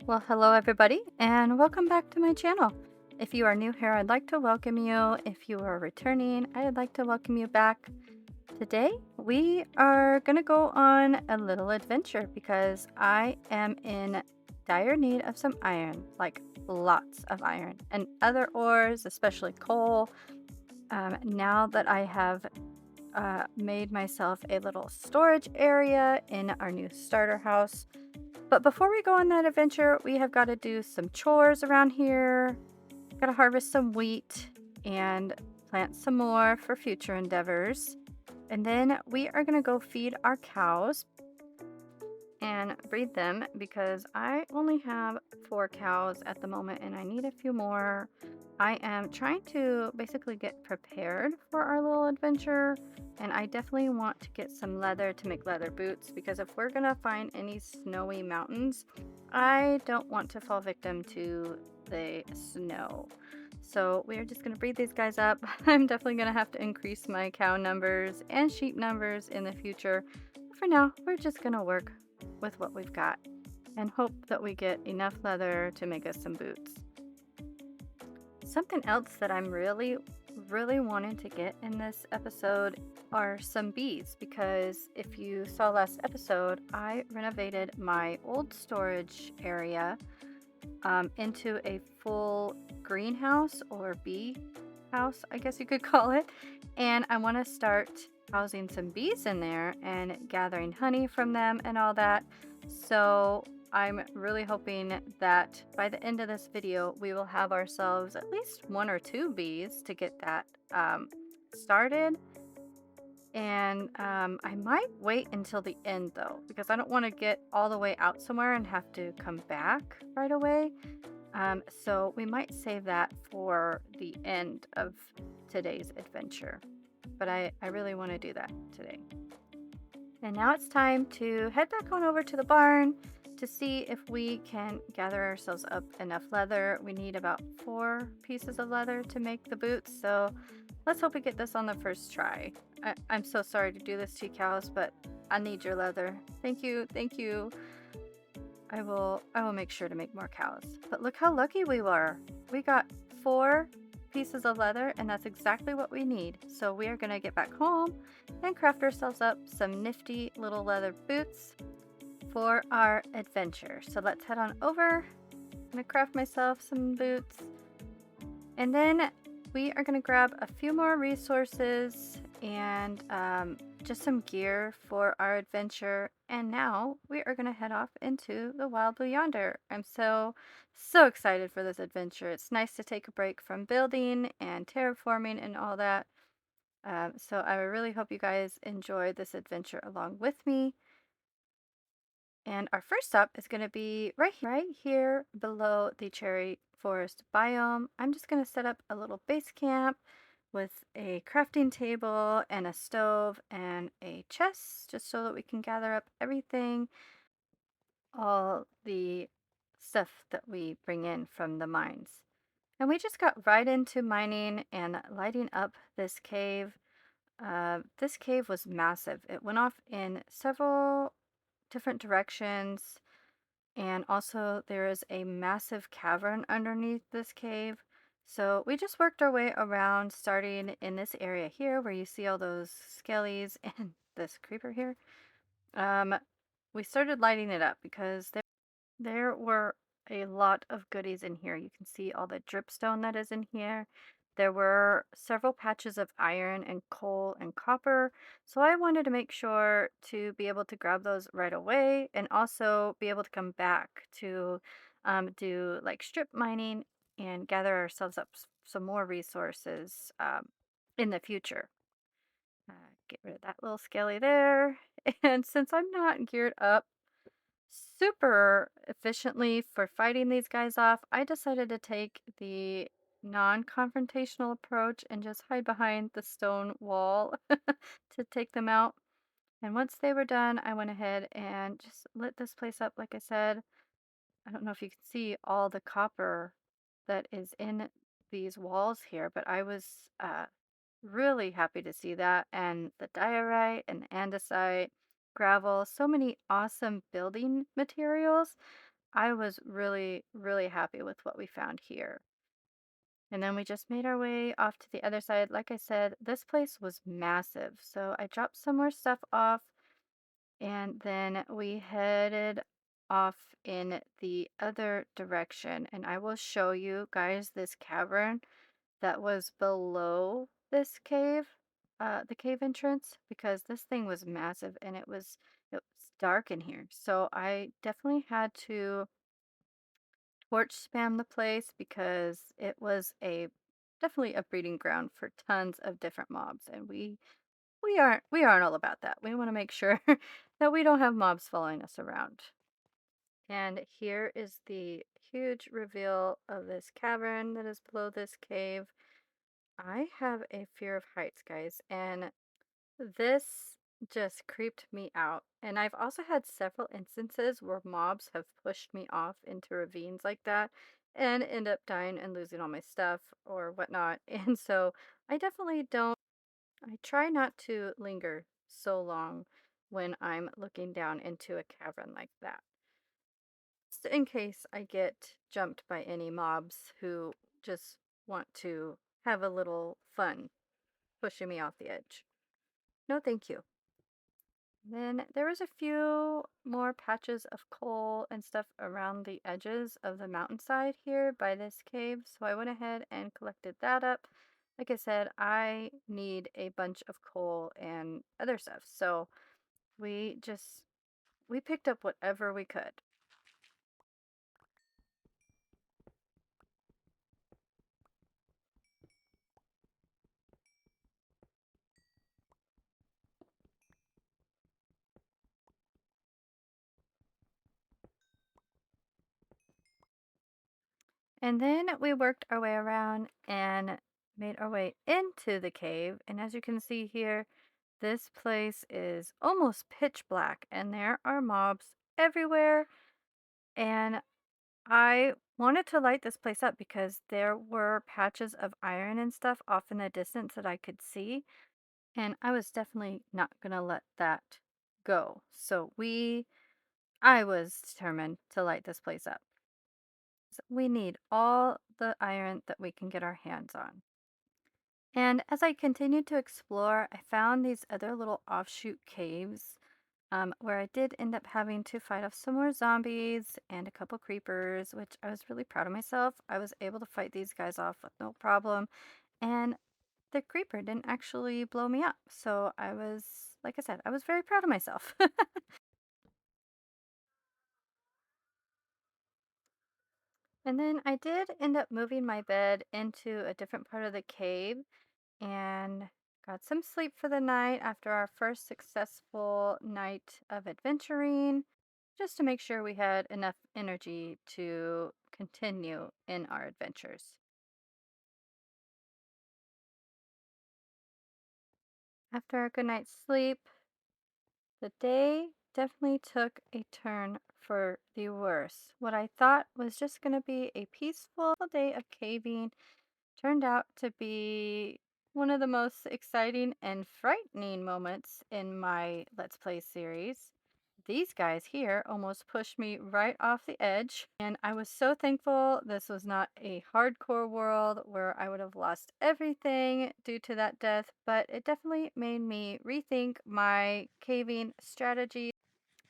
Well, hello everybody, and welcome back to my channel. If you are new here, I'd like to welcome you. If you are returning, I'd like to welcome you back. Today, we are going to go on a little adventure because I am in dire need of some iron, like lots of iron, and other ores, especially coal. Now that I have made myself a little storage area in our new starter house. But before we go on that adventure, we have got to do some chores around here. Got to harvest some wheat and plant some more for future endeavors. And then we are going to go feed our cows and breed them because I only have 4 cows at the moment and I need a few more. I am trying to basically get prepared for our little adventure, and I definitely want to get some leather to make leather boots because if we're gonna find any snowy mountains, I don't want to fall victim to the snow. So we are just gonna breed these guys up. I'm definitely gonna have to increase my cow numbers and sheep numbers in the future. For now, we're just gonna work with what we've got and hope that we get enough leather to make us some boots. Something else that I'm really wanting to get in this episode are some bees because if you saw last episode, I renovated my old storage area into a full greenhouse or bee house, I guess you could call it. And I want to start housing some bees in there and gathering honey from them and all that. So I'm really hoping that by the end of this video, we will have ourselves at least 1 or 2 bees to get that started. And I might wait until the end though, because I don't want to get all the way out somewhere and have to come back right away. So we might save that for the end of today's adventure. But I really want to do that today. And now it's time to head back on over to the barn to see if we can gather ourselves up enough leather. We need about 4 pieces of leather to make the boots. So let's hope we get this on the first try. I'm so sorry to do this to you cows, but I need your leather. Thank you, thank you. I will make sure to make more cows. But look how lucky we were. We got 4 pieces of leather and that's exactly what we need. So we are gonna get back home and craft ourselves up some nifty little leather boots for our adventure. So let's head on over. I'm gonna craft myself some boots. And then we are gonna grab a few more resources and just some gear for our adventure. And now we are gonna head off into the wild blue yonder. I'm so excited for this adventure. It's nice to take a break from building and terraforming and all that. So I really hope you guys enjoy this adventure along with me. And our first stop is going to be right here below the cherry forest biome. I'm just going to set up a little base camp with a crafting table and a stove and a chest just so that we can gather up everything, all the stuff that we bring in from the mines. And we just got right into mining and lighting up this cave. This cave was massive. It went off in several different directions. And also, there is a massive cavern underneath this cave. So we just worked our way around, starting in this area here where you see all those skellies and this creeper here. Um, we started lighting it up because there were a lot of goodies in here. You can see all the dripstone that is in here. There were several patches of iron and coal and copper. So I wanted to make sure to be able to grab those right away and also be able to come back to do like strip mining and gather ourselves up some more resources in the future. Get rid of that little skelly there. And since I'm not geared up super efficiently for fighting these guys off, I decided to take the non-confrontational approach and just hide behind the stone wall to take them out. And once they were done, I went ahead and just lit this place up. Like I said, I don't know if you can see all the copper that is in these walls here, but I was really happy to see that. And the diorite and andesite, gravel, so many awesome building materials. I was really, really happy with what we found here. And then we just made our way off to the other side. Like I said, this place was massive. So I dropped some more stuff off and then we headed off in the other direction. And I will show you guys this cavern that was below this cave, the cave entrance, because this thing was massive and it was dark in here. So I definitely had to torch spam the place because it was a definitely a breeding ground for tons of different mobs, and we aren't all about that. We want to make sure that we don't have mobs following us around. And here is the huge reveal of this cavern that is below this cave. I have a fear of heights, guys, and this just creeped me out. And I've also had several instances where mobs have pushed me off into ravines like that and end up dying and losing all my stuff or whatnot. And so I definitely don't, I try not to linger so long when I'm looking down into a cavern like that. Just in case I get jumped by any mobs who just want to have a little fun pushing me off the edge. No, thank you. Then there was a few more patches of coal and stuff around the edges of the mountainside here by this cave, so I went ahead and collected that up. Like I said, I need a bunch of coal and other stuff, so we picked up whatever we could. And then we worked our way around and made our way into the cave, and as you can see here, this place is almost pitch black and there are mobs everywhere. And I wanted to light this place up because there were patches of iron and stuff off in the distance that I could see. And I was definitely not going to let that go. I was determined to light this place up. So we need all the iron that we can get our hands on. And as I continued to explore, I found these other little offshoot caves where I did end up having to fight off some more zombies and a couple creepers, which I was really proud of myself. I was able to fight these guys off with no problem, and the creeper didn't actually blow me up. So I was, like I said, I was very proud of myself. And then I did end up moving my bed into a different part of the cave and got some sleep for the night after our first successful night of adventuring, just to make sure we had enough energy to continue in our adventures. After a good night's sleep, the day definitely took a turn for the worse. What I thought was just going to be a peaceful day of caving turned out to be one of the most exciting and frightening moments in my Let's Play series. These guys here almost pushed me right off the edge, and I was so thankful this was not a hardcore world where I would have lost everything due to that death, but it definitely made me rethink my caving strategy.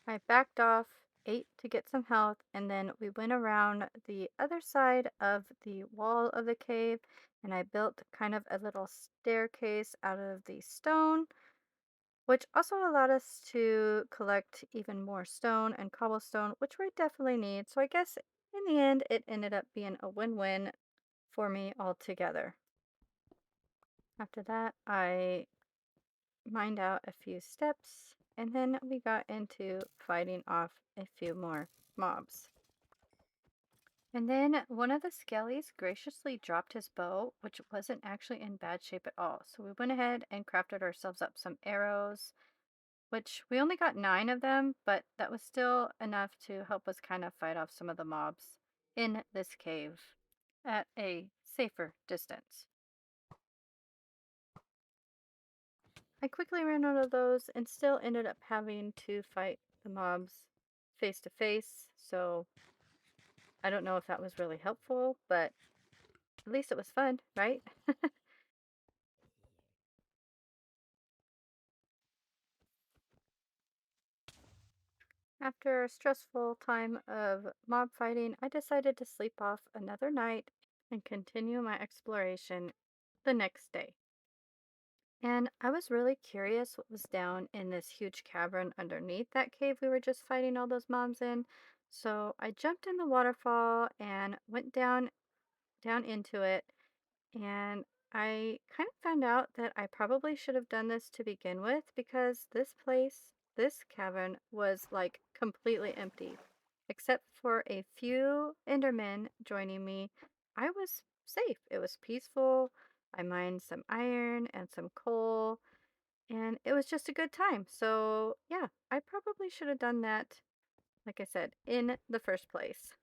I backed off, ate to get some health, and then we went around the other side of the wall of the cave and I built kind of a little staircase out of the stone, which also allowed us to collect even more stone and cobblestone, which we definitely need. So I guess in the end, it ended up being a win-win for me altogether. After that, I mined out a few steps, and then we got into fighting off a few more mobs. And then one of the skellies graciously dropped his bow, which wasn't actually in bad shape at all. So we went ahead and crafted ourselves up some arrows, which we only got 9 of them, but that was still enough to help us kind of fight off some of the mobs in this cave at a safer distance. I quickly ran out of those and still ended up having to fight the mobs face to face, so I don't know if that was really helpful, but at least it was fun, right? After a stressful time of mob fighting, I decided to sleep off another night and continue my exploration the next day. And I was really curious what was down in this huge cavern underneath that cave we were just fighting all those mobs in. So I jumped in the waterfall and went down into it, and I kind of found out that I probably should have done this to begin with because this cavern was like completely empty. Except for a few Endermen joining me, I was safe. It was peaceful. I mined some iron and some coal, and it was just a good time. So, yeah, I probably should have done that, like I said, in the first place.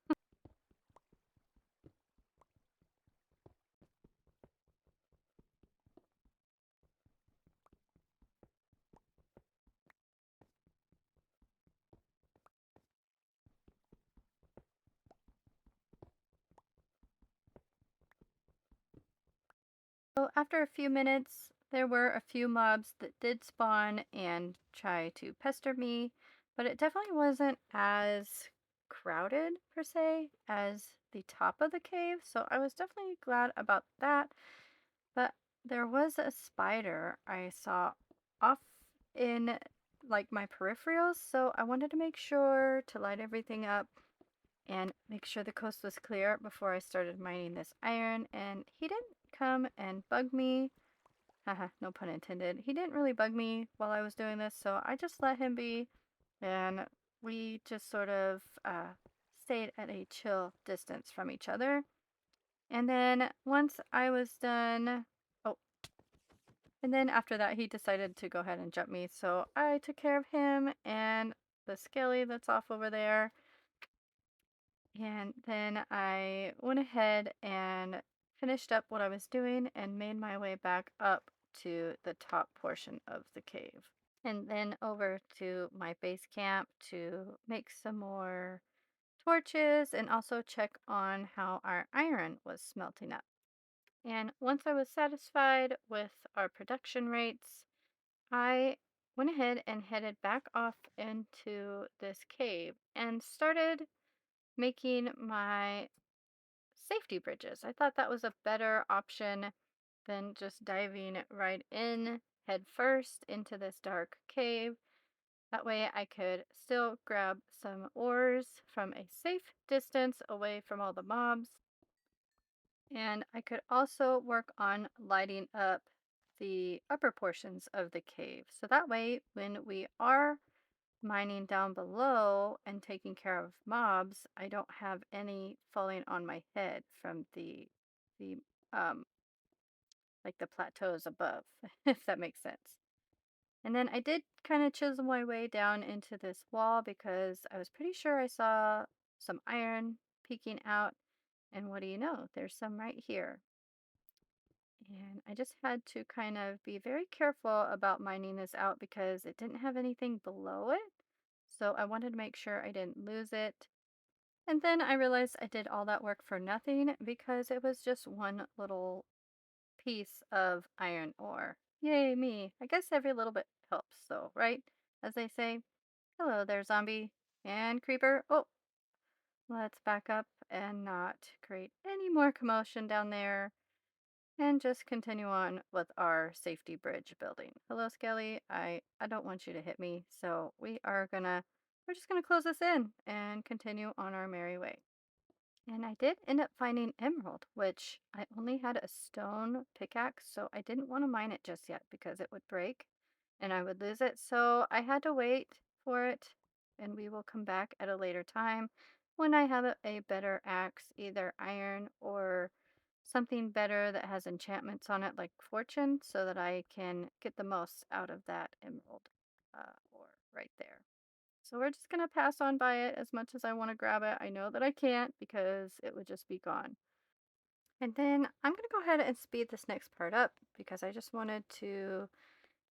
So after a few minutes, there were a few mobs that did spawn and try to pester me, but it definitely wasn't as crowded per se as the top of the cave, so I was definitely glad about that. But there was a spider I saw off in like my peripherals, so I wanted to make sure to light everything up and make sure the coast was clear before I started mining this iron. And he didn't come and bug me. Haha, no pun intended. He didn't really bug me while I was doing this, so I just let him be. And we just sort of stayed at a chill distance from each other. And then once I was done, oh, and then after that, he decided to go ahead and jump me. So I took care of him and the skelly that's off over there. And then I went ahead and finished up what I was doing and made my way back up to the top portion of the cave. And then over to my base camp to make some more torches and also check on how our iron was smelting up. And once I was satisfied with our production rates, I went ahead and headed back off into this cave and started making my safety bridges. I thought that was a better option than just diving right in head first into this dark cave. That way I could still grab some ores from a safe distance away from all the mobs. And I could also work on lighting up the upper portions of the cave. So that way, when we are mining down below and taking care of mobs, I don't have any falling on my head from the um like the plateaus above, if that makes sense. And then I did kind of chisel my way down into this wall because I was pretty sure I saw some iron peeking out. And what do you know? There's some right here. And I just had to kind of be very careful about mining this out because it didn't have anything below it. So I wanted to make sure I didn't lose it. And then I realized I did all that work for nothing because it was just one little piece of iron ore. Yay, me. I guess every little bit helps, though, right? As they say. Hello there, zombie and creeper. Oh, let's back up and not create any more commotion down there and just continue on with our safety bridge building. Hello, Skelly. I don't want you to hit me, so we're just gonna close this in and continue on our merry way. And I did end up finding emerald, which I only had a stone pickaxe, so I didn't want to mine it just yet because it would break and I would lose it. So I had to wait for it, and we will come back at a later time when I have a better axe, either iron or something better that has enchantments on it like fortune, so that I can get the most out of that emerald ore right there. So we're just going to pass on by it as much as I want to grab it. I know that I can't because it would just be gone. And then I'm going to go ahead and speed this next part up because I just wanted to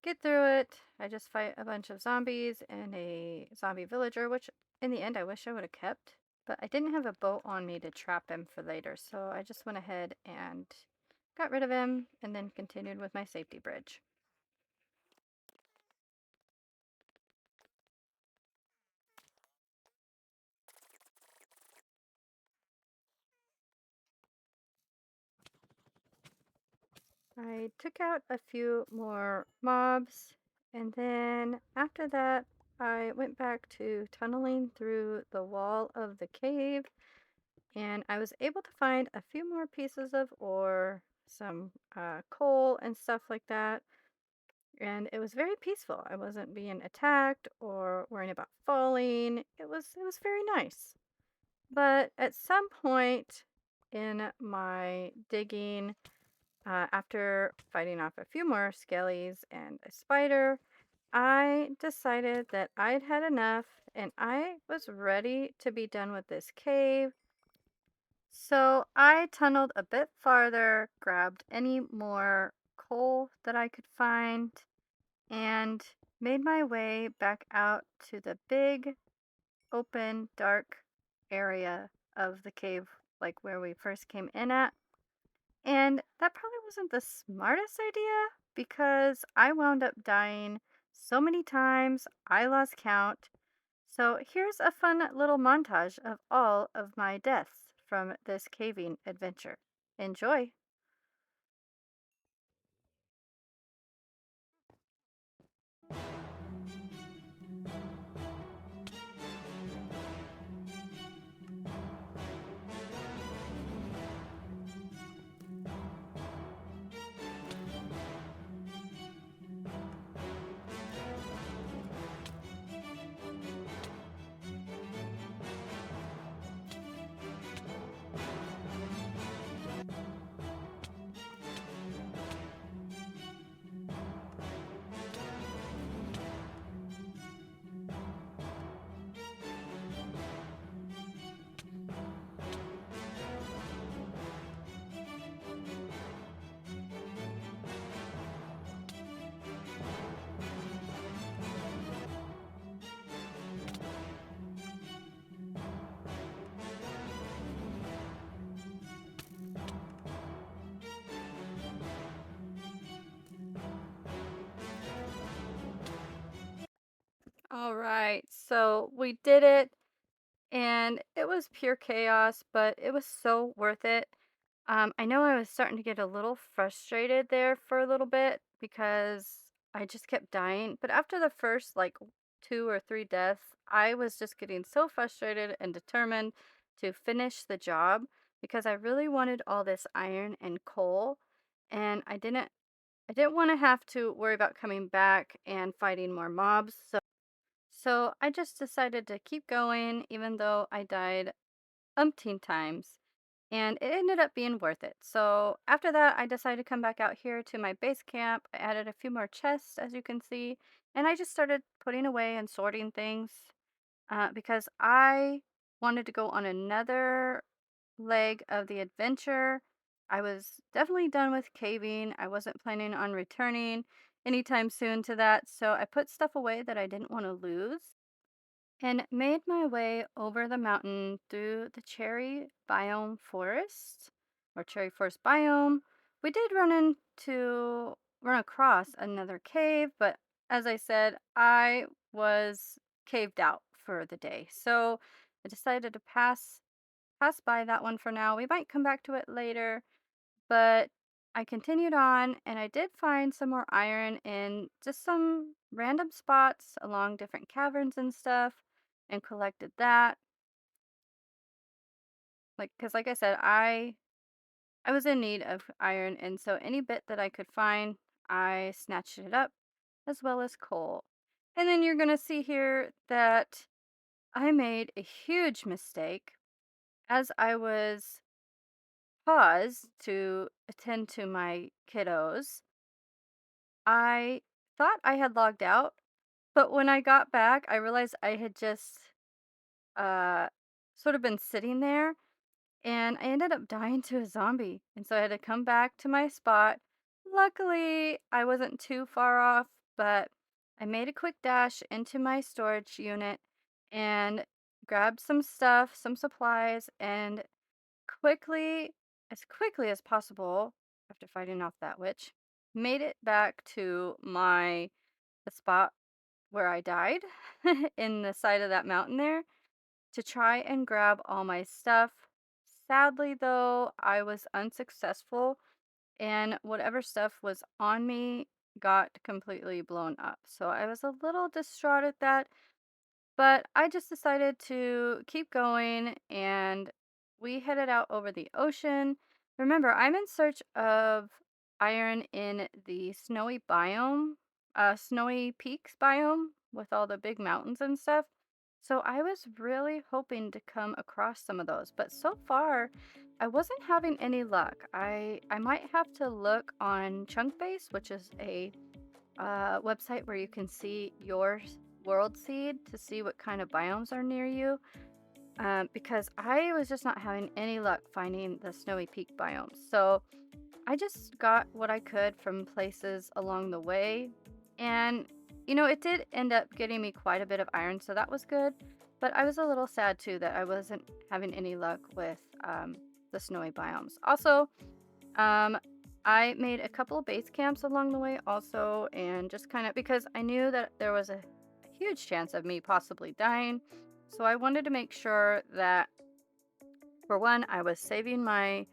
get through it. I just fight a bunch of zombies and a zombie villager, which in the end I wish I would have kept but I didn't have a boat on me to trap him for later, so I just went ahead and got rid of him and then continued with my safety bridge. I took out a few more mobs, and then after that, I went back to tunneling through the wall of the cave, and I was able to find a few more pieces of ore, some coal, and stuff like that. And it was very peaceful. I wasn't being attacked or worrying about falling. It was very nice. But at some point in my digging, after fighting off a few more skellies and a spider, I decided that I'd had enough and I was ready to be done with this cave. So I tunneled a bit farther, grabbed any more coal that I could find, and made my way back out to the big, open, dark area of the cave, like where we first came in at. And that probably wasn't the smartest idea because I wound up dying so many times, I lost count. So here's a fun little montage of all of my deaths from this caving adventure. Enjoy! All right, so we did it. And it was pure chaos, but it was so worth it. I know I was starting to get a little frustrated there for a little bit because I just kept dying. But after the first like two or three deaths, I was just getting so frustrated and determined to finish the job because I really wanted all this iron and coal, and I didn't want to have to worry about coming back and fighting more mobs. So I just decided to keep going even though I died umpteen times. And it ended up being worth it. So after that, I decided to come back out here to my base camp. I added a few more chests, as you can see, and I just started putting away and sorting things because I wanted to go on another leg of the adventure. I was definitely done with caving. I wasn't planning on returning anytime soon to that. So I put stuff away that I didn't want to lose and made my way over the mountain through the cherry biome forest or cherry forest biome. We did run across another cave, but as I said, I was caved out for the day. So I decided to pass by that one for now. We might come back to it later, but I continued on and I did find some more iron in just some random spots along different caverns and stuff and collected that. Like, because like I said, I was in need of iron, and so any bit that I could find, I snatched it up, as well as coal. And then you're gonna see here that I made a huge mistake as I was paused to attend to my kiddos. I thought I had logged out, but when I got back, I realized I had just uh sort of been sitting there and I ended up dying to a zombie. And so I had to come back to my spot. Luckily, I wasn't too far off, but I made a quick dash into my storage unit and grabbed some stuff, some supplies, and quickly, as quickly as possible, after fighting off that witch, made it back to the spot where I died in the side of that mountain there to try and grab all my stuff. Sadly, though, I was unsuccessful, and whatever stuff was on me got completely blown up. So I was a little distraught at that, but I just decided to keep going and we headed out over the ocean. Remember, I'm in search of iron in the snowy biome, snowy peaks biome with all the big mountains and stuff. So I was really hoping to come across some of those, but so far I wasn't having any luck. I might have to look on Chunkbase, which is a website where you can see your world seed to see what kind of biomes are near you. Because I was just not having any luck finding the snowy peak biomes. So I just got what I could from places along the way. And, it did end up getting me quite a bit of iron, so that was good. But I was a little sad too that I wasn't having any luck with the snowy biomes. Also, um, I made a couple of base camps along the way also, and just kind of because I knew that there was a huge chance of me possibly dying. So I wanted to make sure that, for one, I was saving my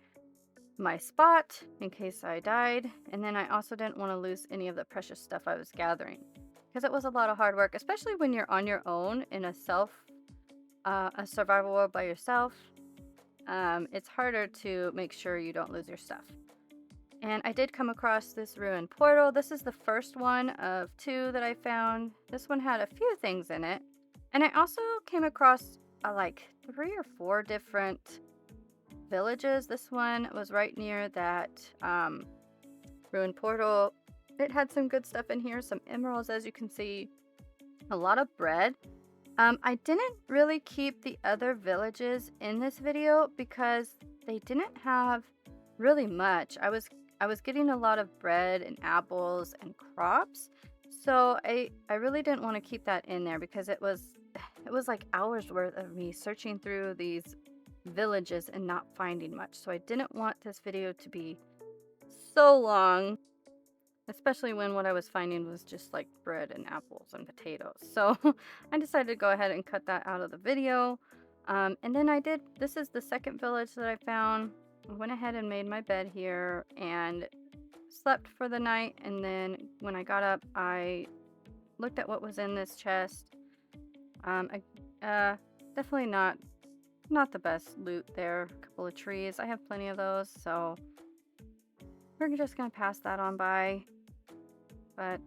spot in case I died, and then I also didn't want to lose any of the precious stuff I was gathering because it was a lot of hard work, especially when you're on your own in a survival world by yourself. It's harder to make sure you don't lose your stuff. And I did come across this ruined portal. This is the first one of two that I found. This one had a few things in it. And I also came across like 3 or 4 different villages. This one was right near that ruined portal. It had some good stuff in here, some emeralds, as you can see, a lot of bread. I didn't really keep the other villages in this video because they didn't have really much. I was getting a lot of bread and apples and crops. So I really didn't want to keep that in there because it was like hours worth of me searching through these villages and not finding much. So I didn't want this video to be so long, especially when what I was finding was just like bread and apples and potatoes. So I decided to go ahead and cut that out of the video. And then this is the second village that I found. I went ahead and made my bed here and slept for the night. And then when I got up, I looked at what was in this chest. Definitely not the best loot there. A couple of trees. I have plenty of those, so we're just gonna pass that on by. But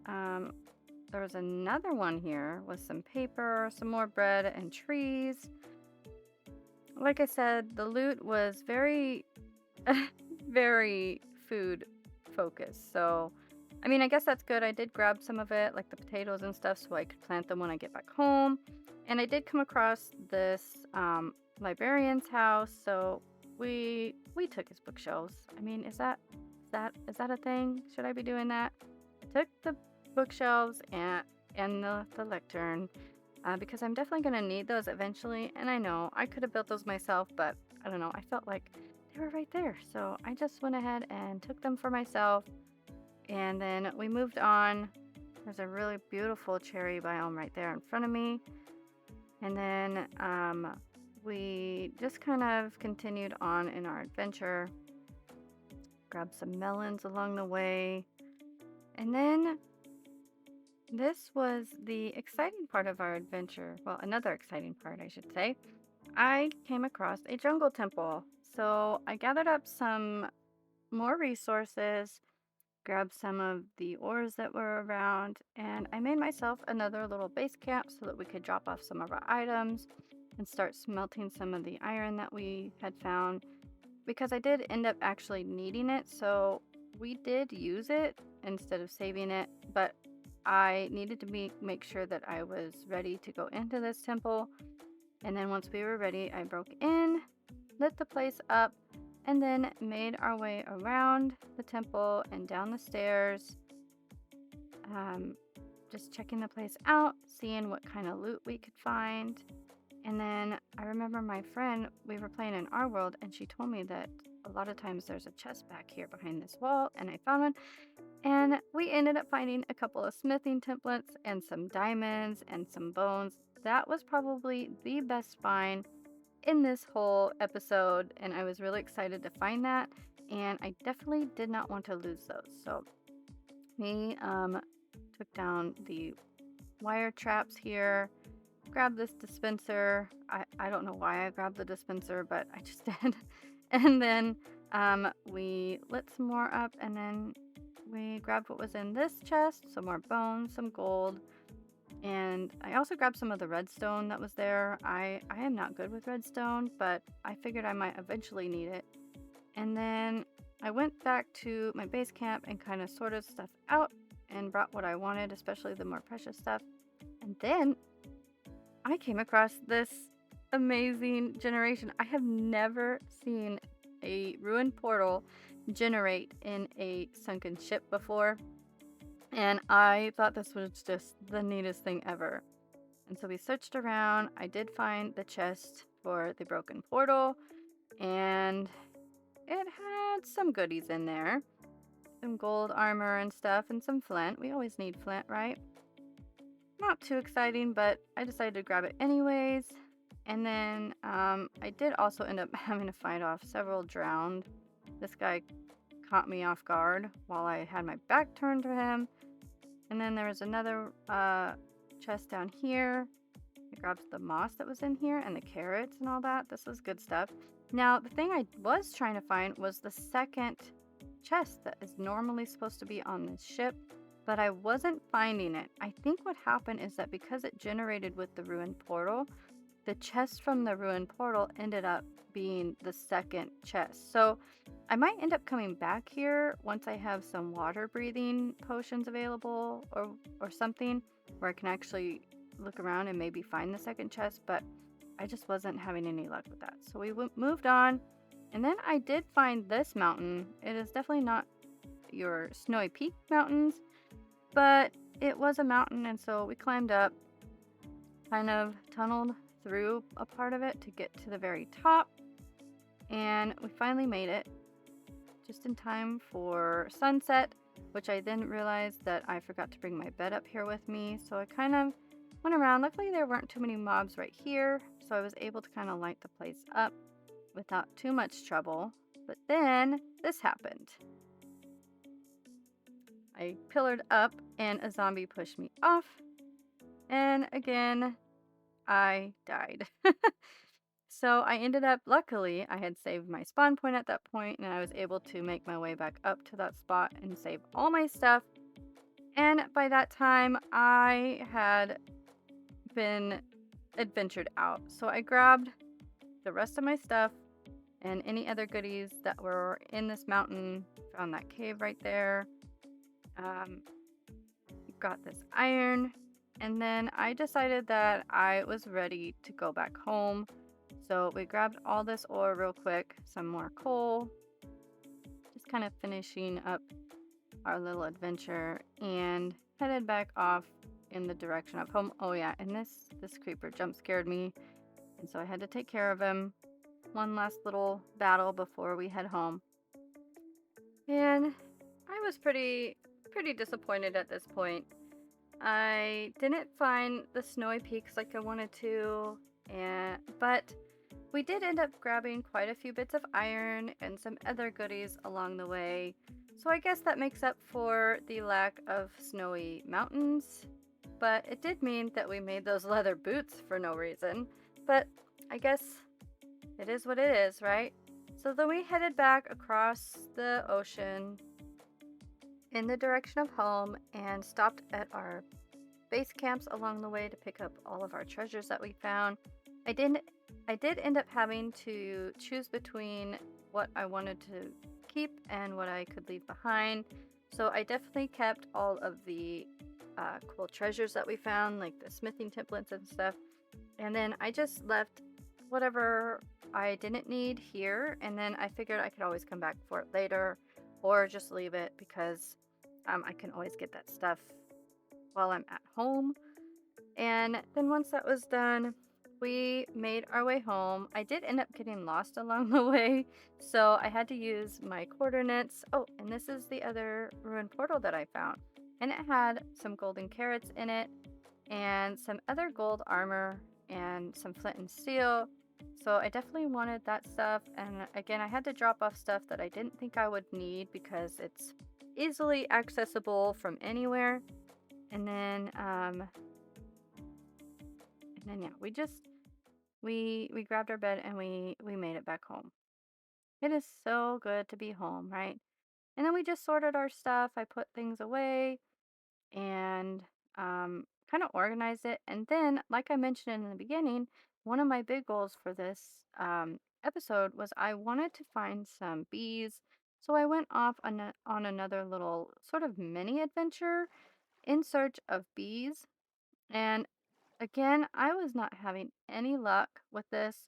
there was another one here with some paper, some more bread, and trees. Like I said, the loot was very, very food focused. So, I mean, I guess that's good. I did grab some of it, like the potatoes and stuff, so I could plant them when I get back home. And I did come across this librarian's house, so we took his bookshelves. I mean, is that a thing? Should I be doing that? I took the bookshelves and the lectern because I'm definitely gonna need those eventually. And I know I could have built those myself, but I don't know. I felt like they were right there, so I just went ahead and took them for myself. And then we moved on. There's a really beautiful cherry biome right there in front of me. And then we just kind of continued on in our adventure. Grabbed some melons along the way. And then this was the exciting part of our adventure. Well, another exciting part, I should say. I came across a jungle temple. So I gathered up some more resources, grabbed some of the ores that were around, and I made myself another little base camp so that we could drop off some of our items and start smelting some of the iron that we had found, because I did end up actually needing it. So we did use it instead of saving it, but I needed to make sure that I was ready to go into this temple. And then once we were ready, I broke in, lit the place up, and then made our way around the temple and down the stairs, just checking the place out, seeing what kind of loot we could find. And then I remember my friend, we were playing in our world, and she told me that a lot of times there's a chest back here behind this wall, and I found one. And we ended up finding a couple of smithing templates and some diamonds and some bones. That was probably the best find in this whole episode, and I was really excited to find that. And I definitely did not want to lose those. So we took down the wire traps here, grabbed this dispenser. I don't know why I grabbed the dispenser, but I just did. And then we lit some more up, and then we grabbed what was in this chest, some more bones, some gold, and I also grabbed some of the redstone that was there. I am not good with redstone, but I figured I might eventually need it. And then I went back to my base camp and kind of sorted stuff out and brought what I wanted, especially the more precious stuff. And then I came across this amazing generation. I have never seen a ruined portal generate in a sunken ship before, and I thought this was just the neatest thing ever. And so we searched around. I did find the chest for the broken portal, and it had some goodies in there. Some gold armor and stuff, and some flint. We always need flint, right? Not too exciting, but I decided to grab it anyways. And then I did also end up having to fight off several drowned. This guy caught me off guard while I had my back turned to him. And then there was another chest down here. I grabbed the moss that was in here and the carrots and all that. This was good stuff. Now, the thing I was trying to find was the second chest that is normally supposed to be on this ship, but I wasn't finding it. I think what happened is that because it generated with the ruined portal, the chest from the ruined portal ended up being the second chest. So I might end up coming back here once I have some water breathing potions available or something where I can actually look around and maybe find the second chest, but I just wasn't having any luck with that. So we moved on, and then I did find this mountain. It is definitely not your Snowy Peak mountains, but it was a mountain, and so we climbed up, kind of tunneled through a part of it to get to the very top, and we finally made it just in time for sunset, which I then realized that I forgot to bring my bed up here with me. So I kind of went around. Luckily there weren't too many mobs right here, so I was able to kind of light the place up without too much trouble. But then this happened. I pillared up and a zombie pushed me off, and again I died. So I ended up, luckily, I had saved my spawn point at that point, and I was able to make my way back up to that spot and save all my stuff. And by that time, I had been adventured out. So I grabbed the rest of my stuff and any other goodies that were in this mountain. Found that cave right there. Got this iron. And then I decided that I was ready to go back home. So we grabbed all this ore real quick, some more coal, just kind of finishing up our little adventure, and headed back off in the direction of home. Oh yeah, and this creeper jump scared me, and so I had to take care of him. One last little battle before we head home. And I was pretty disappointed at this point. I didn't find the snowy peaks like I wanted to, but we did end up grabbing quite a few bits of iron and some other goodies along the way. So I guess that makes up for the lack of snowy mountains. But it did mean that we made those leather boots for no reason. But I guess it is what it is, right? So then we headed back across the ocean in the direction of home and stopped at our base camps along the way to pick up all of our treasures that we found. I did end up having to choose between what I wanted to keep and what I could leave behind. So I definitely kept all of the cool treasures that we found, like the smithing templates and stuff. And then I just left whatever I didn't need here. And then I figured I could always come back for it later or just leave it because I can always get that stuff while I'm at home. And then once that was done, we made our way home. I did end up getting lost along the way, so I had to use my coordinates. Oh, and this is the other ruined portal that I found. And it had some golden carrots in it, and some other gold armor, and some flint and steel. So I definitely wanted that stuff. And again, I had to drop off stuff that I didn't think I would need because it's easily accessible from anywhere. And then, yeah, we grabbed our bed and we made it back home. It is so good to be home, right? And then we just sorted our stuff. I put things away and kind of organized it. And then, like I mentioned in the beginning, one of my big goals for this episode was I wanted to find some bees. So I went off on another little sort of mini adventure in search of bees. And again, I was not having any luck with this.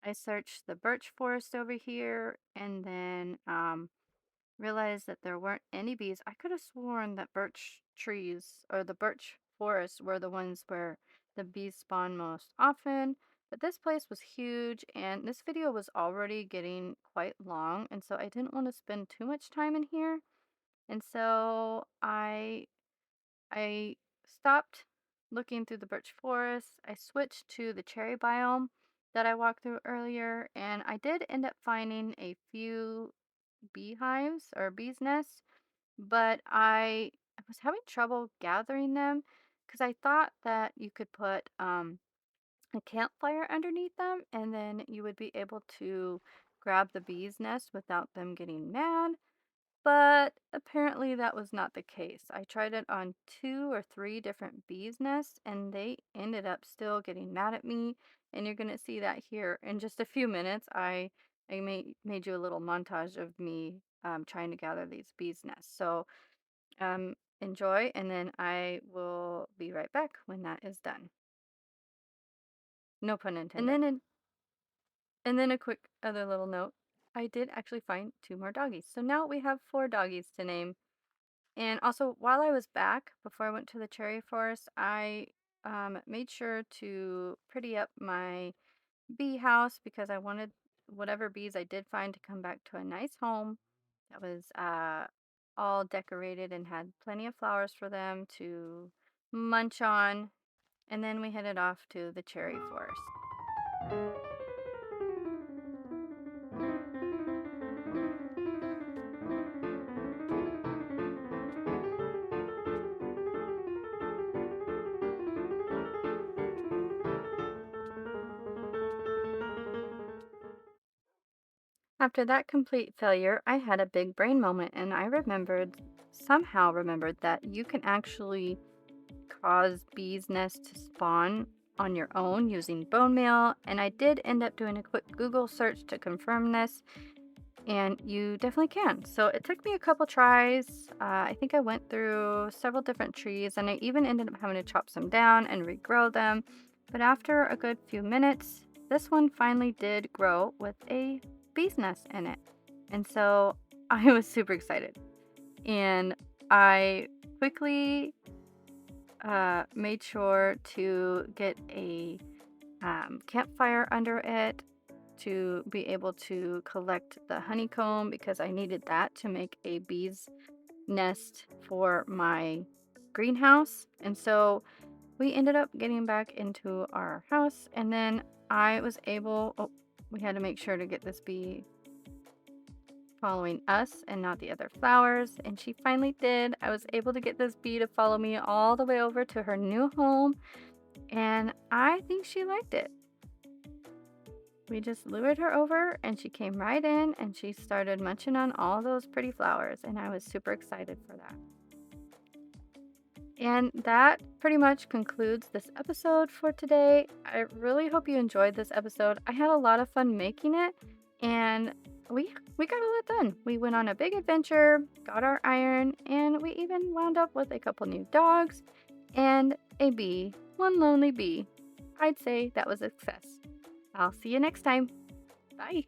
I searched the birch forest over here and then realized that there weren't any bees. I could have sworn that birch trees or the birch forests were the ones where the bees spawn most often. But this place was huge and this video was already getting quite long. And so I didn't want to spend too much time in here. And so I stopped looking through the birch forest. I switched to the cherry biome that I walked through earlier, and I did end up finding a few beehives or bees' nests, but I was having trouble gathering them because I thought that you could put a campfire underneath them and then you would be able to grab the bees' nest without them getting mad. But apparently that was not the case. I tried it on 2 or 3 different bees' nests and they ended up still getting mad at me. And you're going to see that here in just a few minutes. I made you a little montage of me trying to gather these bees' nests. So enjoy, and then I will be right back when that is done. No pun intended. And then a quick other little note. I did actually find 2 more doggies. So now we have 4 doggies to name. And also, while I was back, before I went to the cherry forest, I made sure to pretty up my bee house because I wanted whatever bees I did find to come back to a nice home that was all decorated and had plenty of flowers for them to munch on. And then we headed off to the cherry forest. After that complete failure, I had a big brain moment and I somehow remembered that you can actually cause bees' nests to spawn on your own using bone meal. And I did end up doing a quick Google search to confirm this, and you definitely can. So it took me a couple tries. I think I went through several different trees, and I even ended up having to chop some down and regrow them. But after a good few minutes, this one finally did grow with a bee's nest in it. And so I was super excited. And I quickly made sure to get a campfire under it to be able to collect the honeycomb because I needed that to make a bee's nest for my greenhouse. And so we ended up getting back into our house, and then I was able, oh, we had to make sure to get this bee following us and not the other flowers, and she finally did. I was able to get this bee to follow me all the way over to her new home, and I think she liked it. We just lured her over and she came right in and she started munching on all those pretty flowers, and I was super excited for that. And that pretty much concludes this episode for today. I really hope you enjoyed this episode. I had a lot of fun making it, and we got a lot done. We went on a big adventure, got our iron, and we even wound up with a couple new dogs and a bee, one lonely bee. I'd say that was a success. I'll see you next time. Bye.